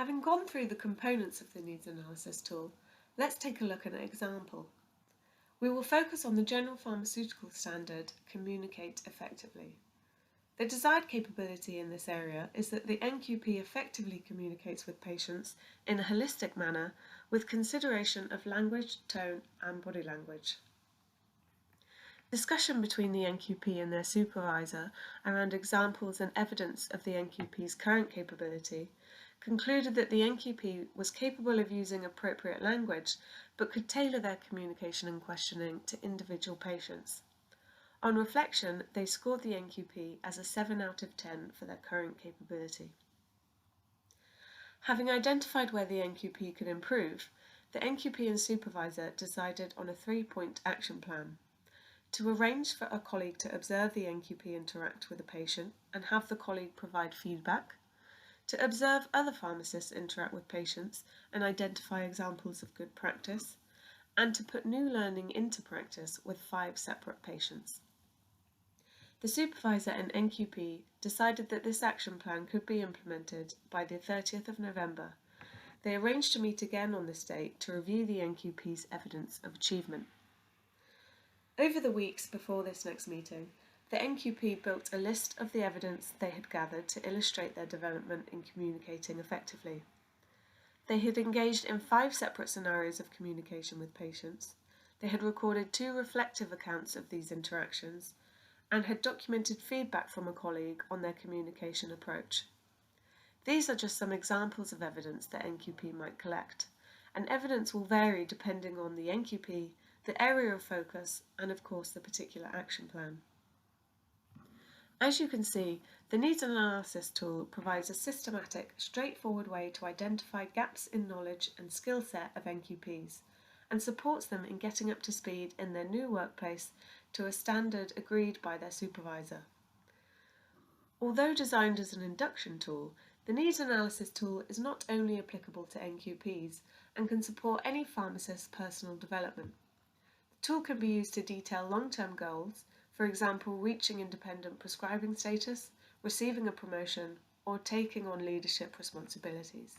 Having gone through the components of the needs analysis tool, let's take a look at an example. We will focus on the general pharmaceutical standard, communicate effectively. The desired capability in this area is that the NQP effectively communicates with patients in a holistic manner with consideration of language, tone and body language. Discussion between the NQP and their supervisor around examples and evidence of the NQP's current capability concluded that the NQP was capable of using appropriate language but could tailor their communication and questioning to individual patients. On reflection, they scored the NQP as a 7 out of 10 for their current capability. Having identified where the NQP could improve, the NQP and supervisor decided on a 3-point action plan: to arrange for a colleague to observe the NQP interact with a patient and have the colleague provide feedback, to observe other pharmacists interact with patients and identify examples of good practice, and to put new learning into practice with 5 separate patients. The supervisor and NQP decided that this action plan could be implemented by the 30th of November. They arranged to meet again on this date to review the NQP's evidence of achievement. Over the weeks before this next meeting, the NQP built a list of the evidence they had gathered to illustrate their development in communicating effectively. They had engaged in 5 separate scenarios of communication with patients. They had recorded 2 reflective accounts of these interactions and had documented feedback from a colleague on their communication approach. These are just some examples of evidence that NQP might collect, and evidence will vary depending on the NQP, the area of focus, and of course the particular action plan. As you can see, the Needs Analysis tool provides a systematic, straightforward way to identify gaps in knowledge and skill set of NQPs, and supports them in getting up to speed in their new workplace to a standard agreed by their supervisor. Although designed as an induction tool, the Needs Analysis tool is not only applicable to NQPs and can support any pharmacist's personal development. The tool can be used to detail long-term goals, for example, reaching independent prescribing status, receiving a promotion, or taking on leadership responsibilities.